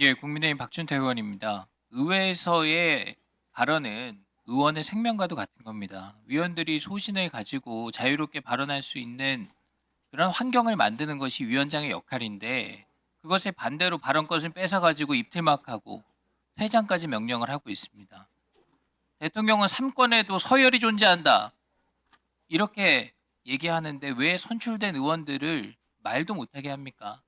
예, 국민의힘 박준태 의원입니다. 의회에서의 발언은 의원의 생명과도 같은 겁니다. 위원들이 소신을 가지고 자유롭게 발언할 수 있는 그런 환경을 만드는 것이 위원장의 역할인데 그것에 반대로 발언권을 뺏어가지고 입틀막하고 퇴장까지 명령을 하고 있습니다. 대통령은 삼권에도 서열이 존재한다. 이렇게 얘기하는데 왜 선출된 의원들을 말도 못하게 합니까?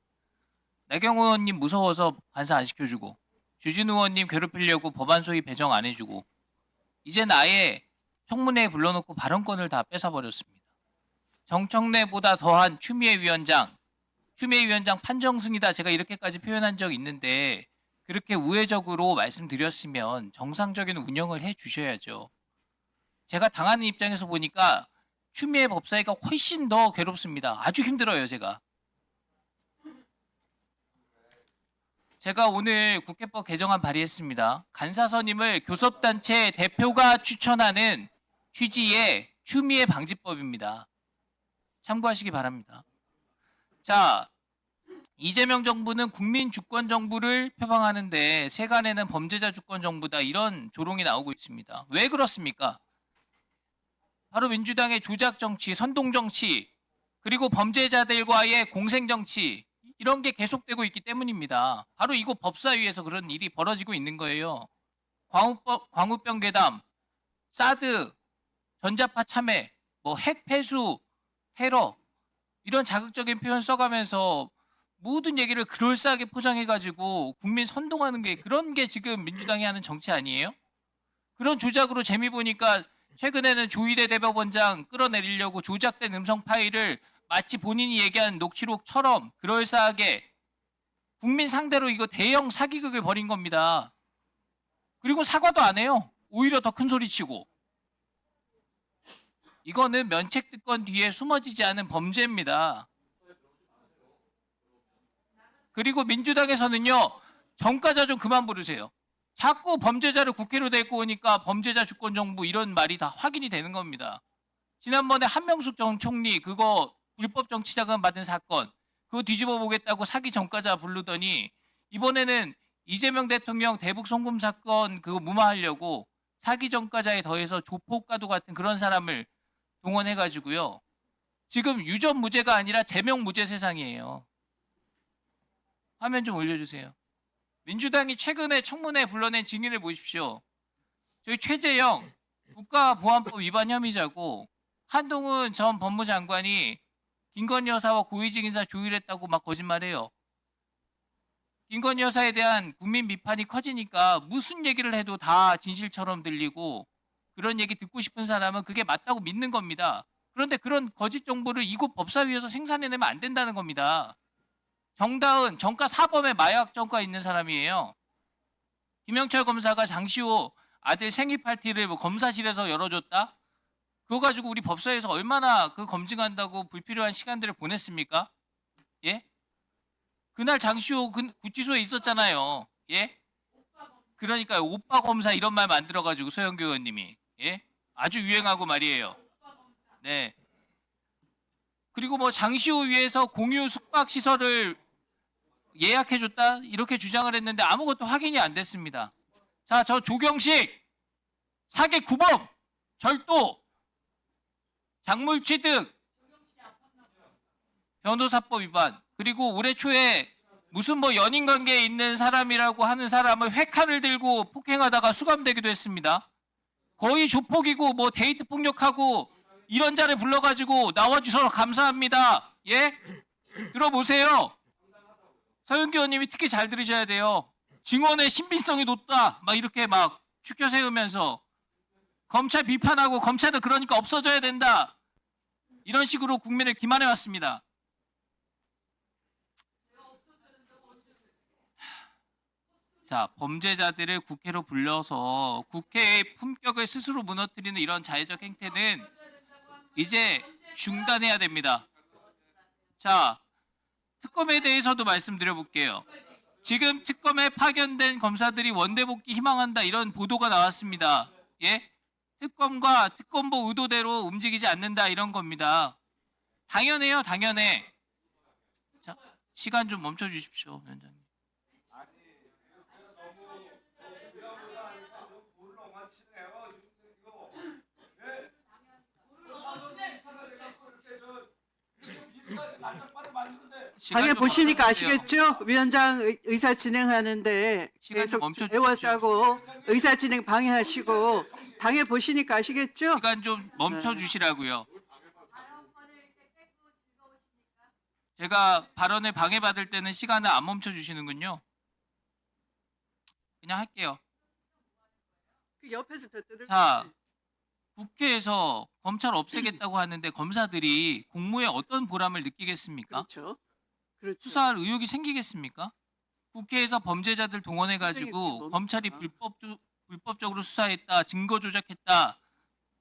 나경원 의원님 무서워서 반사 안 시켜주고 주진우 의원님 괴롭히려고 법안 소위 배정 안 해주고 이젠 아예 청문회에 불러놓고 발언권을 다 뺏어버렸습니다. 정청래보다 더한 추미애 위원장 판정승이다 제가 이렇게까지 표현한 적 있는데 그렇게 우회적으로 말씀드렸으면 정상적인 운영을 해 주셔야죠. 제가 당하는 입장에서 보니까 추미애 법사위가 훨씬 더 괴롭습니다. 아주 힘들어요 제가. 제가 오늘 국회법 개정안 발의했습니다. 간사 선임을 교섭단체 대표가 추천하는 취지의 추미애 방지법입니다. 참고하시기 바랍니다. 자, 이재명 정부는 국민 주권 정부를 표방하는데 세간에는 범죄자 주권 정부다 이런 조롱이 나오고 있습니다. 왜 그렇습니까? 바로 민주당의 조작 정치, 선동 정치, 그리고 범죄자들과의 공생 정치 이런 게 계속되고 있기 때문입니다. 바로 이곳 법사위에서 그런 일이 벌어지고 있는 거예요. 광우병 괴담, 사드, 전자파 참여, 핵 폐수, 테러 이런 자극적인 표현 써가면서 모든 얘기를 그럴싸하게 포장해가지고 국민 선동하는 게 그런 게 지금 민주당이 하는 정치 아니에요? 그런 조작으로 재미 보니까 최근에는 조희대 대법원장 끌어내리려고 조작된 음성 파일을 마치 본인이 얘기한 녹취록처럼 그럴싸하게 국민 상대로 이거 대형 사기극을 벌인 겁니다. 그리고 사과도 안 해요. 오히려 더 큰 소리 치고. 이거는 면책특권 뒤에 숨어지지 않은 범죄입니다. 그리고 민주당에서는요. 전과자 좀 그만 부르세요. 자꾸 범죄자를 국회로 데리고 오니까 범죄자 주권 정부 이런 말이 다 확인이 되는 겁니다. 지난번에 한명숙 전 총리 그거 불법 정치자금 받은 사건 그거 뒤집어 보겠다고 사기 전과자 부르더니 이번에는 이재명 대통령 대북 송금 사건 그거 무마하려고 사기 전과자에 더해서 조폭과도 같은 그런 사람을 동원해가지고요. 지금 유전 무죄가 아니라 제명 무죄 세상이에요. 화면 좀 올려주세요. 민주당이 최근에 청문회에 불러낸 증인을 보십시오. 저희 최재형 국가보안법 위반 혐의자고 한동훈 전 법무장관이 김건희 여사와 고위직 인사 조율했다고 막 거짓말해요. 김건희 여사에 대한 국민 비판이 커지니까 무슨 얘기를 해도 다 진실처럼 들리고 그런 얘기 듣고 싶은 사람은 그게 맞다고 믿는 겁니다. 그런데 그런 거짓 정보를 이곳 법사위에서 생산해내면 안 된다는 겁니다. 정다은 정가 사범의 마약 정가 있는 사람이에요. 김영철 검사가 장시호 아들 생일 파티를 검사실에서 열어줬다? 그거 가지고 우리 법사위에서 얼마나 그 검증한다고 불필요한 시간들을 보냈습니까? 예? 그날 장시호 구치소에 있었잖아요. 예? 그러니까 오빠 검사 이런 말 만들어가지고 소영교 의원님이 예? 아주 유행하고 말이에요. 네. 그리고 뭐 장시호 위에서 공유 숙박 시설을 예약해줬다 이렇게 주장을 했는데 아무것도 확인이 안 됐습니다. 자, 저 조경식 사기 구범 절도 작물 취득 변호사법 위반 그리고 올해 초에 무슨 뭐 연인 관계에 있는 사람이라고 하는 사람을 회칼을 들고 폭행하다가 수감되기도 했습니다. 거의 조폭이고 뭐 데이트 폭력하고 이런 자를 불러가지고 나와주셔서 감사합니다. 예? 들어보세요. 서영기 의원님이 특히 잘 들으셔야 돼요. 증언의 신빙성이 높다. 막 이렇게 막 추켜 세우면서 검찰 비판하고 검찰은 그러니까 없어져야 된다. 이런 식으로 국민을 기만해 왔습니다. 자, 범죄자들을 국회로 불러서 국회의 품격을 스스로 무너뜨리는 이런 자해적 행태는 이제 중단해야 됩니다. 자, 특검에 대해서도 말씀드려볼게요. 지금 특검에 파견된 검사들이 원대복귀 희망한다 이런 보도가 나왔습니다. 예? 특검과 특검보 의도대로 움직이지 않는다 이런 겁니다. 당연해요, 당연해. 자, 시간 좀 멈춰 주십시오, 위원장님. 시간 방해 좀 보시니까 멈춰주세요. 아시겠죠? 위원장 의사 진행하는데 시간 좀 계속 멈춰주십시오. 에워싸고 의사 진행 방해하시고 당해 보시니까 아시겠죠? 시간 좀 멈춰 주시라고요. 제가 발언을 방해받을 때는 시간을 안 멈춰 주시는군요. 그냥 할게요. 그 옆에서 더 뜯을 자, 국회에서 검찰 없애겠다고 하는데 검사들이 공무에 어떤 보람을 느끼겠습니까? 그렇죠. 그렇죠. 수사할 의욕이 생기겠습니까? 국회에서 범죄자들 동원해 가지고 뭡니까? 검찰이 불법적으로 수사했다, 증거 조작했다,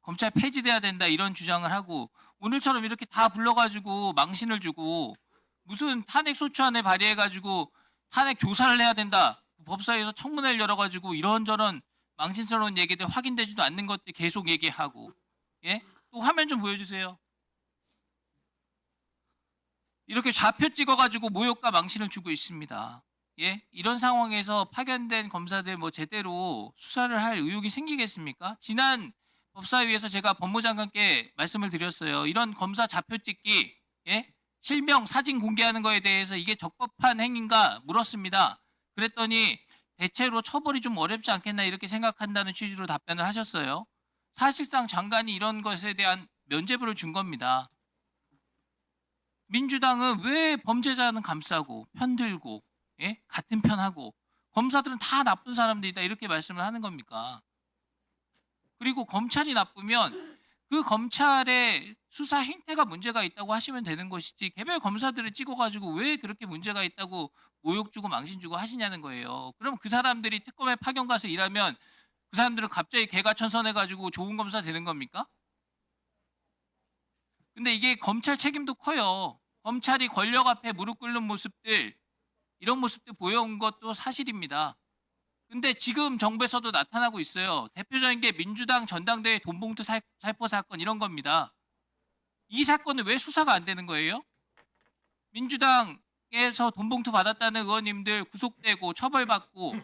검찰 폐지돼야 된다 이런 주장을 하고 오늘처럼 이렇게 다 불러가지고 망신을 주고 무슨 탄핵 소추안을 발의해가지고 탄핵 조사를 해야 된다, 법사위에서 청문회를 열어가지고 이런저런 망신스러운 얘기들 확인되지도 않는 것들 계속 얘기하고, 예? 또 화면 좀 보여주세요. 이렇게 좌표 찍어가지고 모욕과 망신을 주고 있습니다. 예? 이런 상황에서 파견된 검사들 뭐 제대로 수사를 할 의욕이 생기겠습니까? 지난 법사위에서 제가 법무장관께 말씀을 드렸어요. 이런 검사 좌표 찍기, 예? 실명 사진 공개하는 거에 대해서 이게 적법한 행위인가 물었습니다. 그랬더니 대체로 처벌이 좀 어렵지 않겠나 이렇게 생각한다는 취지로 답변을 하셨어요. 사실상 장관이 이런 것에 대한 면죄부를 준 겁니다. 민주당은 왜 범죄자는 감싸고 편들고, 예? 같은 편하고 검사들은 다 나쁜 사람들이다 이렇게 말씀을 하는 겁니까? 그리고 검찰이 나쁘면 그 검찰의 수사 행태가 문제가 있다고 하시면 되는 것이지 개별 검사들을 찍어가지고 왜 그렇게 문제가 있다고 모욕 주고 망신 주고 하시냐는 거예요. 그럼 그 사람들이 특검에 파견 가서 일하면 그 사람들은 갑자기 개가천선해가지고 좋은 검사 되는 겁니까? 근데 이게 검찰 책임도 커요. 검찰이 권력 앞에 무릎 꿇는 모습들, 이런 모습들 보여온 것도 사실입니다. 근데 지금 정부에서도 나타나고 있어요. 대표적인 게 민주당 전당대회 돈봉투 살포 사건 이런 겁니다. 이 사건은 왜 수사가 안 되는 거예요? 민주당에서 돈봉투 받았다는 의원님들 구속되고 처벌받고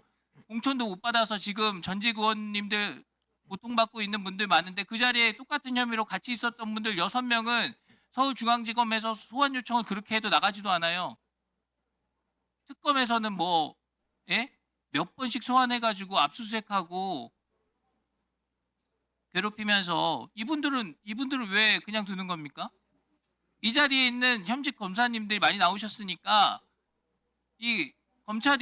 공천도 못 받아서 지금 전직 의원님들 고통받고 있는 분들 많은데 그 자리에 똑같은 혐의로 같이 있었던 분들 6명은 서울중앙지검에서 소환 요청을 그렇게 해도 나가지도 않아요. 특검에서는 뭐, 예? 몇 번씩 소환해가지고 압수수색하고 괴롭히면서 이분들은 왜 그냥 두는 겁니까? 이 자리에 있는 현직 검사님들이 많이 나오셨으니까 이 검찰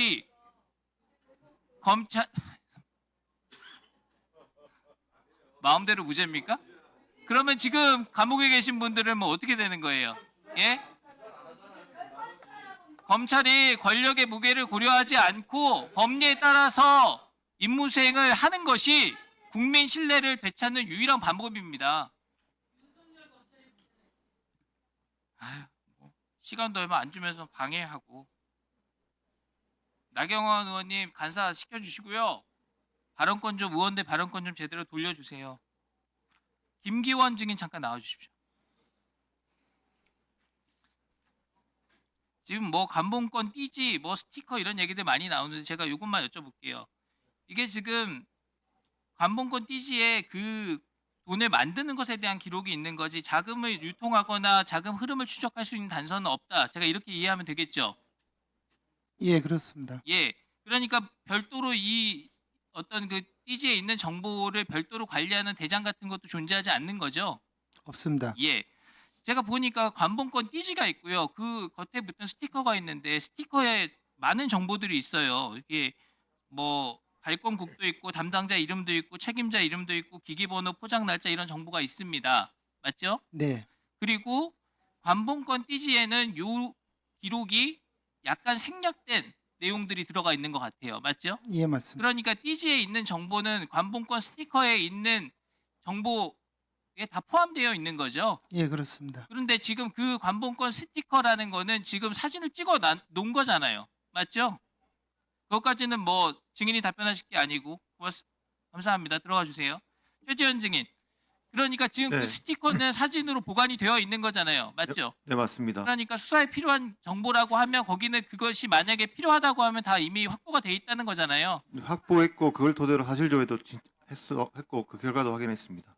마음대로 무죄입니까? 그러면 지금 감옥에 계신 분들은 뭐 어떻게 되는 거예요? 예? 검찰이 권력의 무게를 고려하지 않고 법리에 따라서 임무 수행을 하는 것이 국민 신뢰를 되찾는 유일한 방법입니다. 아유, 시간도 얼마 안 주면서 방해하고. 나경원 의원님 간사 시켜주시고요. 발언권 좀 의원들 발언권 좀 제대로 돌려주세요. 김기원 증인 잠깐 나와주십시오. 지금 뭐 감봉권 띠지 뭐 스티커 이런 얘기들 많이 나오는데 제가 이것만 여쭤볼게요. 이게 지금 감봉권 띠지에 그 돈을 만드는 것에 대한 기록이 있는 거지 자금을 유통하거나 자금 흐름을 추적할 수 있는 단서는 없다. 제가 이렇게 이해하면 되겠죠? 예, 그렇습니다. 예. 그러니까 별도로 이 어떤 그 띠지에 있는 정보를 별도로 관리하는 대장 같은 것도 존재하지 않는 거죠? 없습니다. 예. 제가 보니까 관봉권 띠지가 있고요. 그 겉에 붙은 스티커가 있는데 스티커에 많은 정보들이 있어요. 이게 뭐 발권국도 있고 담당자 이름도 있고 책임자 이름도 있고 기기번호, 포장 날짜 이런 정보가 있습니다. 맞죠? 네, 그리고 관봉권 띠지에는 요 기록이 약간 생략된 내용들이 들어가 있는 것 같아요. 맞죠? 예, 맞습니다. 그러니까 띠지에 있는 정보는 관봉권 스티커에 있는 정보에 다 포함되어 있는 거죠. 예, 그렇습니다. 그런데 지금 그 관봉권 스티커라는 거는 지금 사진을 찍어 놓은 거잖아요. 맞죠? 그것까지는 뭐 증인이 답변하실 게 아니고 감사합니다. 들어가 주세요. 최지현 증인. 그러니까 지금 네. 그 스티커는 사진으로 보관이 되어 있는 거잖아요. 맞죠? 네, 맞습니다. 그러니까 수사에 필요한 정보라고 하면 거기는 그것이 만약에 필요하다고 하면 다 이미 확보가 돼 있다는 거잖아요. 확보했고 그걸 토대로 사실조회도 했고 그 결과도 확인했습니다.